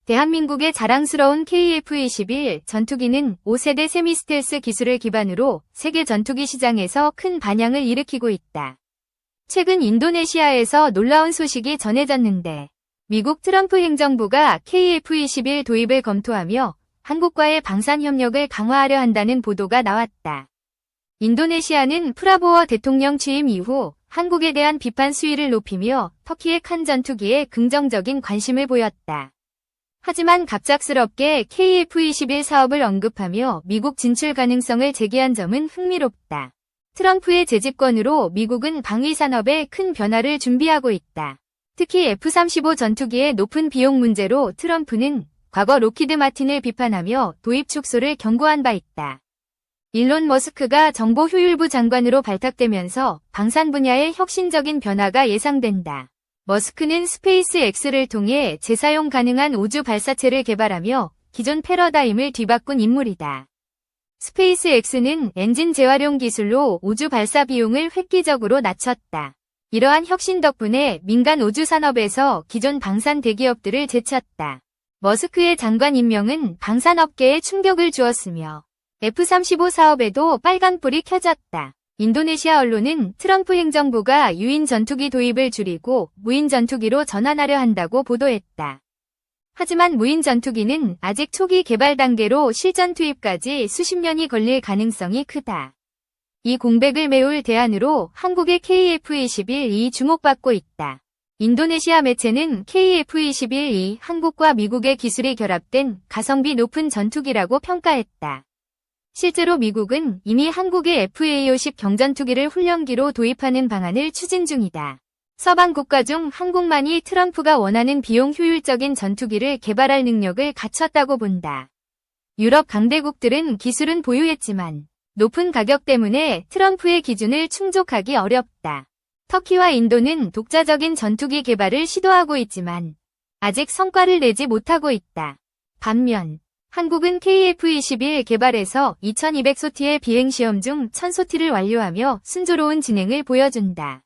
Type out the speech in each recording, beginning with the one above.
대한민국의 자랑스러운 KF-21 전투기는 5세대 세미스텔스 기술을 기반으로 세계 전투기 시장에서 큰 반향을 일으키고 있다. 최근 인도네시아에서 놀라운 소식이 전해졌는데 미국 트럼프 행정부가 KF-21 도입을 검토하며 한국과의 방산 협력을 강화하려 한다는 보도가 나왔다. 인도네시아는 프라보워 대통령 취임 이후 한국에 대한 비판 수위를 높이며 터키의 칸 전투기에 긍정적인 관심을 보였다. 하지만 갑작스럽게 KF-21 사업을 언급하며 미국 진출 가능성을 제기한 점은 흥미롭다. 트럼프의 재집권으로 미국은 방위 산업에 큰 변화를 준비하고 있다. 특히 F-35 전투기의 높은 비용 문제로 트럼프는 과거 로키드 마틴을 비판하며 도입 축소를 경고한 바 있다. 일론 머스크가 정보효율부 장관으로 발탁되면서 방산 분야의 혁신적인 변화가 예상된다. 머스크는 스페이스X를 통해 재사용 가능한 우주 발사체를 개발하며 기존 패러다임을 뒤바꾼 인물이다. 스페이스X는 엔진 재활용 기술로 우주 발사 비용을 획기적으로 낮췄다. 이러한 혁신 덕분에 민간 우주 산업에서 기존 방산 대기업들을 제쳤다. 머스크의 장관 임명은 방산업계에 충격을 주었으며 F-35 사업에도 빨간불이 켜졌다. 인도네시아 언론은 트럼프 행정부가 유인 전투기 도입을 줄이고 무인 전투기로 전환하려 한다고 보도했다. 하지만 무인 전투기는 아직 초기 개발 단계로 실전 투입까지 수십 년이 걸릴 가능성이 크다. 이 공백을 메울 대안으로 한국의 KF-21이 주목받고 있다. 인도네시아 매체는 KF-21이 한국과 미국의 기술이 결합된 가성비 높은 전투기라고 평가했다. 실제로 미국은 이미 한국의 FA-50 경전투기를 훈련기로 도입하는 방안을 추진 중이다. 서방 국가 중 한국만이 트럼프가 원하는 비용 효율적인 전투기를 개발할 능력을 갖췄다고 본다. 유럽 강대국들은 기술은 보유했지만 높은 가격 때문에 트럼프의 기준을 충족하기 어렵다. 터키와 인도는 독자적인 전투기 개발을 시도하고 있지만 아직 성과를 내지 못하고 있다. 반면 한국은 KF-21 개발에서 2200소티의 비행시험 중 1000소티를 완료하며 순조로운 진행을 보여준다.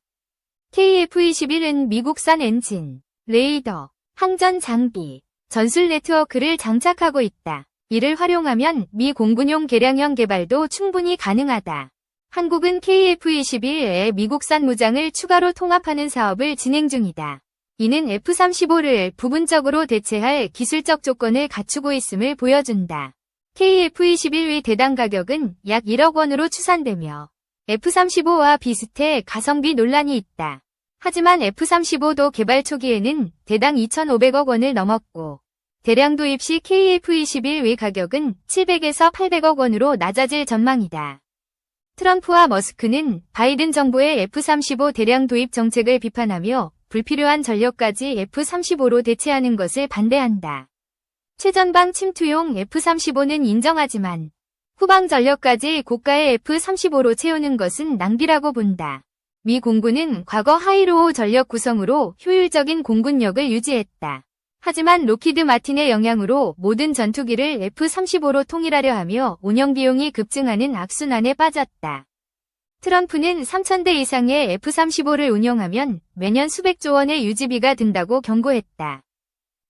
KF-21은 미국산 엔진, 레이더, 항전 장비, 전술 네트워크를 장착하고 있다. 이를 활용하면 미 공군용 개량형 개발도 충분히 가능하다. 한국은 KF-21에 미국산 무장을 추가로 통합하는 사업을 진행 중이다. 이는 F-35를 부분적으로 대체할 기술적 조건을 갖추고 있음을 보여준다. KF-21의 대당 가격은 약 1억 원으로 추산되며 F-35와 비슷해 가성비 논란이 있다. 하지만 F-35도 개발 초기에는 대당 2,500억 원을 넘었고 대량 도입 시 KF-21의 가격은 700에서 800억 원으로 낮아질 전망이다. 트럼프와 머스크는 바이든 정부의 F-35 대량 도입 정책을 비판하며 불필요한 전력까지 F-35로 대체하는 것을 반대한다. 최전방 침투용 F-35는 인정하지만 후방 전력까지 고가의 F-35로 채우는 것은 낭비라고 본다. 미 공군은 과거 하이로우 전력 구성으로 효율적인 공군력을 유지했다. 하지만 로키드 마틴의 영향으로 모든 전투기를 F-35로 통일하려 하며 운영 비용이 급증하는 악순환에 빠졌다. 트럼프는 3,000대 이상의 F-35를 운용하면 매년 수백조 원의 유지비가 든다고 경고했다.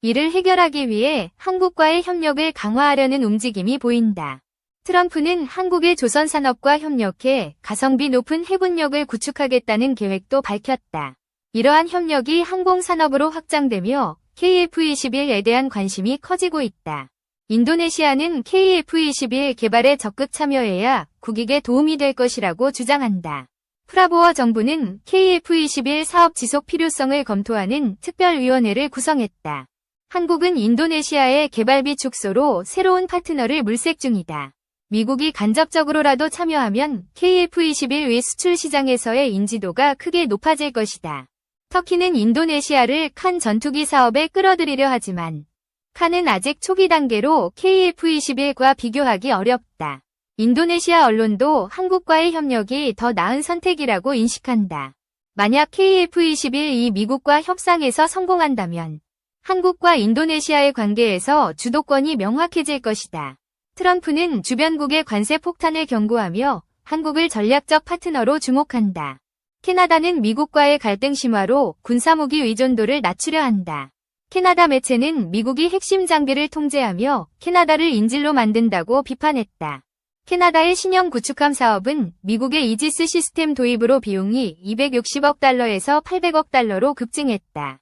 이를 해결하기 위해 한국과의 협력을 강화하려는 움직임이 보인다. 트럼프는 한국의 조선산업과 협력해 가성비 높은 해군력을 구축하겠다는 계획도 밝혔다. 이러한 협력이 항공산업으로 확장되며 KF-21에 대한 관심이 커지고 있다. 인도네시아는 KF-21 개발에 적극 참여해야 국익에 도움이 될 것이라고 주장한다. 프라보어 정부는 KF-21 사업 지속 필요성을 검토하는 특별위원회를 구성했다. 한국은 인도네시아의 개발비 축소로 새로운 파트너를 물색 중이다. 미국이 간접적으로라도 참여하면 KF-21의 수출 시장에서의 인지도가 크게 높아질 것이다. 터키는 인도네시아를 칸 전투기 사업에 끌어들이려 하지만 칸은 아직 초기 단계로 KF-21과 비교하기 어렵다. 인도네시아 언론도 한국과의 협력이 더 나은 선택이라고 인식한다. 만약 KF-21이 미국과 협상에서 성공한다면 한국과 인도네시아의 관계에서 주도권이 명확해질 것이다. 트럼프는 주변국의 관세 폭탄을 경고하며 한국을 전략적 파트너로 주목한다. 캐나다는 미국과의 갈등 심화로 군사무기 의존도를 낮추려 한다. 캐나다 매체는 미국이 핵심 장비를 통제하며 캐나다를 인질로 만든다고 비판했다. 캐나다의 신형 구축함 사업은 미국의 이지스 시스템 도입으로 비용이 260억 달러에서 800억 달러로 급증했다.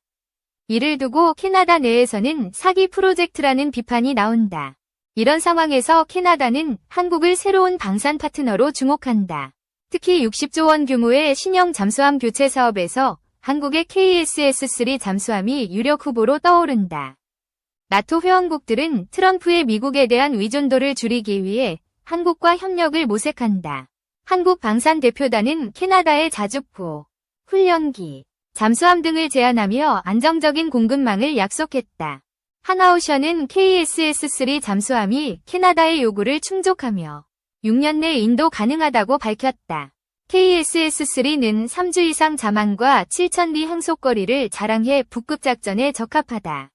이를 두고 캐나다 내에서는 사기 프로젝트라는 비판이 나온다. 이런 상황에서 캐나다는 한국을 새로운 방산 파트너로 주목한다. 특히 60조 원 규모의 신형 잠수함 교체 사업에서 한국의 KSS-3 잠수함이 유력 후보로 떠오른다. 나토 회원국들은 트럼프의 미국에 대한 의존도를 줄이기 위해 한국과 협력을 모색한다. 한국 방산 대표단은 캐나다의 자주포, 훈련기, 잠수함 등을 제안하며 안정적인 공급망을 약속했다. 하나오션은 KSS-3 잠수함이 캐나다의 요구를 충족하며 6년 내 인도 가능하다고 밝혔다. KSS-3는 3주 이상 자만과 7,000리 항속거리를 자랑해 북극 작전에 적합하다.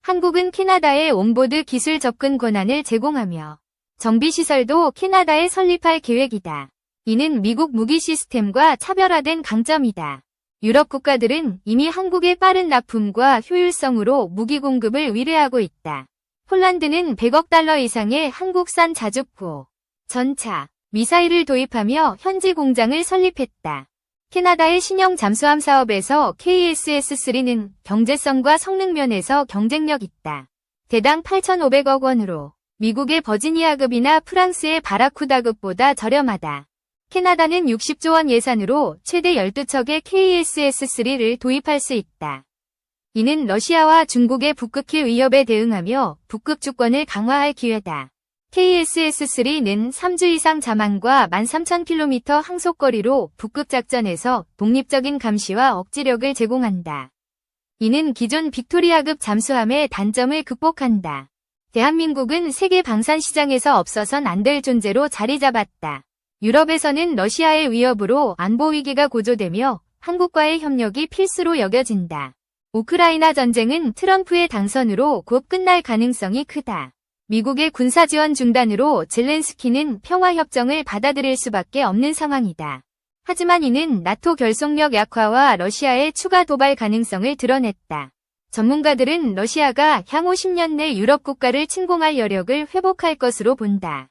한국은 캐나다에 온보드 기술 접근 권한을 제공하며 정비시설도 캐나다에 설립할 계획이다. 이는 미국 무기 시스템과 차별화된 강점이다. 유럽 국가들은 이미 한국의 빠른 납품과 효율성으로 무기 공급을 의뢰하고 있다. 폴란드는 100억 달러 이상의 한국산 자주포, 전차, 미사일을 도입하며 현지 공장을 설립했다. 캐나다의 신형 잠수함 사업에서 KSS-3는 경제성과 성능 면에서 경쟁력 있다. 대당 8,500억 원으로 미국의 버지니아급이나 프랑스의 바라쿠다급보다 저렴하다. 캐나다는 60조 원 예산으로 최대 12척의 KSS-3를 도입할 수 있다. 이는 러시아와 중국의 북극해 위협에 대응하며 북극 주권을 강화할 기회다. KSS-3는 3주 이상 자만과 13,000km 항속거리로 북극 작전에서 독립적인 감시와 억지력을 제공한다. 이는 기존 빅토리아급 잠수함의 단점을 극복한다. 대한민국은 세계 방산 시장에서 없어선 안 될 존재로 자리 잡았다. 유럽에서는 러시아의 위협으로 안보 위기가 고조되며 한국과의 협력이 필수로 여겨진다. 우크라이나 전쟁은 트럼프의 당선으로 곧 끝날 가능성이 크다. 미국의 군사 지원 중단으로 젤렌스키는 평화협정을 받아들일 수밖에 없는 상황이다. 하지만 이는 나토 결속력 약화와 러시아의 추가 도발 가능성을 드러냈다. 전문가들은 러시아가 향후 10년 내 유럽 국가를 침공할 여력을 회복할 것으로 본다.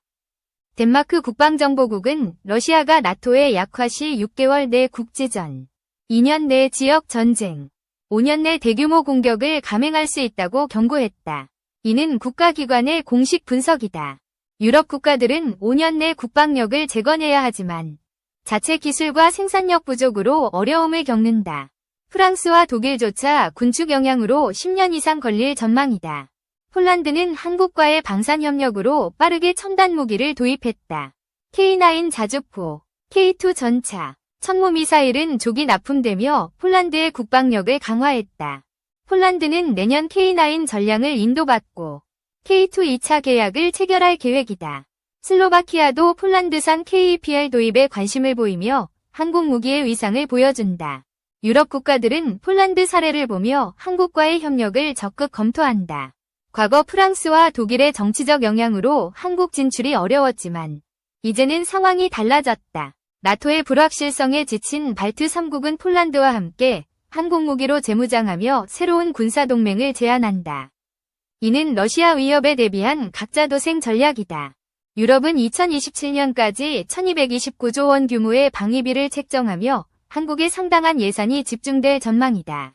덴마크 국방정보국은 러시아가 나토의 약화 시 6개월 내 국지전, 2년 내 지역 전쟁, 5년 내 대규모 공격을 감행할 수 있다고 경고했다. 이는 국가기관의 공식 분석이다. 유럽 국가들은 5년 내 국방력을 재건해야 하지만 자체 기술과 생산력 부족으로 어려움을 겪는다. 프랑스와 독일조차 군축 영향으로 10년 이상 걸릴 전망이다. 폴란드는 한국과의 방산 협력으로 빠르게 첨단 무기를 도입했다. K9 자주포, K2 전차, 천무 미사일은 조기 납품되며 폴란드의 국방력을 강화했다. 폴란드는 내년 K9 전량을 인도받고 K2 2차 계약을 체결할 계획이다. 슬로바키아도 폴란드산 KEPR 도입에 관심을 보이며 한국 무기의 위상을 보여준다. 유럽 국가들은 폴란드 사례를 보며 한국과의 협력을 적극 검토한다. 과거 프랑스와 독일의 정치적 영향으로 한국 진출이 어려웠지만 이제는 상황이 달라졌다. 나토의 불확실성에 지친 발트 3국은 폴란드와 함께 한국 무기로 재무장하며 새로운 군사동맹을 제안한다. 이는 러시아 위협에 대비한 각자 도생 전략이다. 유럽은 2027년까지 1229조 원 규모의 방위비를 책정하며 한국에 상당한 예산이 집중될 전망이다.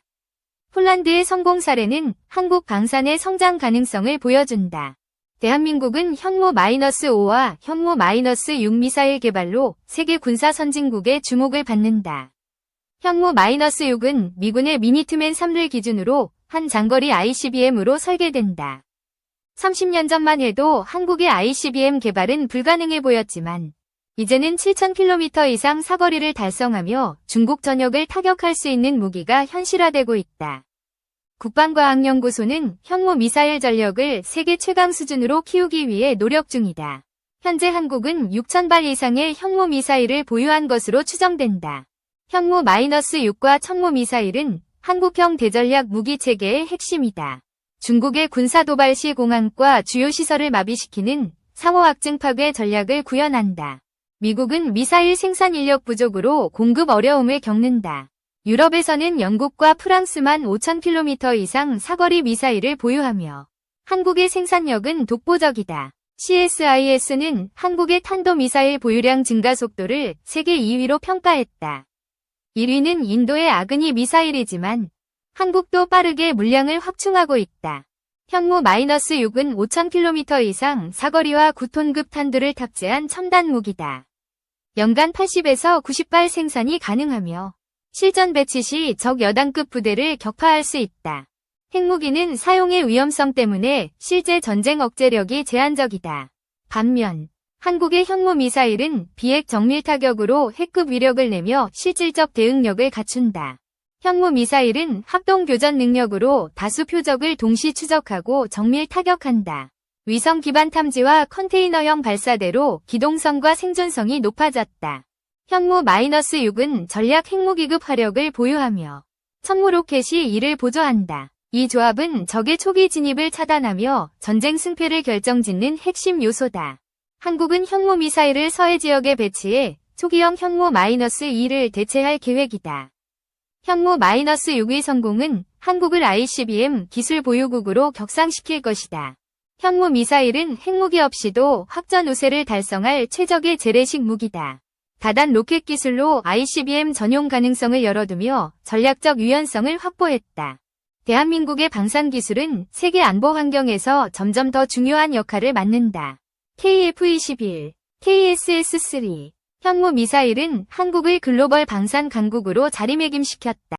폴란드의 성공 사례는 한국 방산의 성장 가능성을 보여준다. 대한민국은 현무-5와 현무-6 미사일 개발로 세계 군사 선진국의 주목을 받는다. 현무-6은 미군의 미니트맨 3를 기준으로 한 장거리 ICBM으로 설계된다. 30년 전만 해도 한국의 ICBM 개발은 불가능해 보였지만 이제는 7,000km 이상 사거리를 달성하며 중국 전역을 타격할 수 있는 무기가 현실화되고 있다. 국방과학연구소는 현무 미사일 전력을 세계 최강 수준으로 키우기 위해 노력 중이다. 현재 한국은 6,000발 이상의 현무 미사일을 보유한 것으로 추정된다. 현무-6과 천무 미사일은 한국형 대전략 무기체계의 핵심이다. 중국의 군사도발 시 공항과 주요 시설을 마비시키는 상호확증 파괴 전략을 구현한다. 미국은 미사일 생산 인력 부족으로 공급 어려움을 겪는다. 유럽에서는 영국과 프랑스만 5,000km 이상 사거리 미사일을 보유하며 한국의 생산력은 독보적이다. CSIS는 한국의 탄도미사일 보유량 증가 속도를 세계 2위로 평가했다. 1위는 인도의 아그니 미사일이지만 한국도 빠르게 물량을 확충하고 있다. 현무-6은 5,000km 이상 사거리와 9톤급 탄두를 탑재한 첨단 무기다. 연간 80에서 90발 생산이 가능하며 실전 배치 시 적 여단급 부대를 격파할 수 있다. 핵무기는 사용의 위험성 때문에 실제 전쟁 억제력이 제한적이다. 반면 한국의 현무 미사일은 비핵 정밀 타격으로 핵급 위력을 내며 실질적 대응력을 갖춘다. 현무 미사일은 합동 교전 능력으로 다수 표적을 동시 추적하고 정밀 타격한다. 위성 기반 탐지와 컨테이너형 발사대로 기동성과 생존성이 높아졌다. 현무-6은 전략 핵무기급 화력을 보유하며 천무 로켓이 이를 보조한다. 이 조합은 적의 초기 진입을 차단하며 전쟁 승패를 결정짓는 핵심 요소다. 한국은 현무 미사일을 서해 지역에 배치해 초기형 현무-2를 대체할 계획이다. 현무-6의 성공은 한국을 ICBM 기술 보유국으로 격상시킬 것이다. 현무 미사일은 핵무기 없이도 확전 우세를 달성할 최적의 재래식 무기다. 다단 로켓 기술로 ICBM 전용 가능성을 열어두며 전략적 유연성을 확보했다. 대한민국의 방산 기술은 세계 안보 환경에서 점점 더 중요한 역할을 맡는다. KF-21, KSS-3 현무 미사일은 한국을 글로벌 방산 강국으로 자리매김시켰다.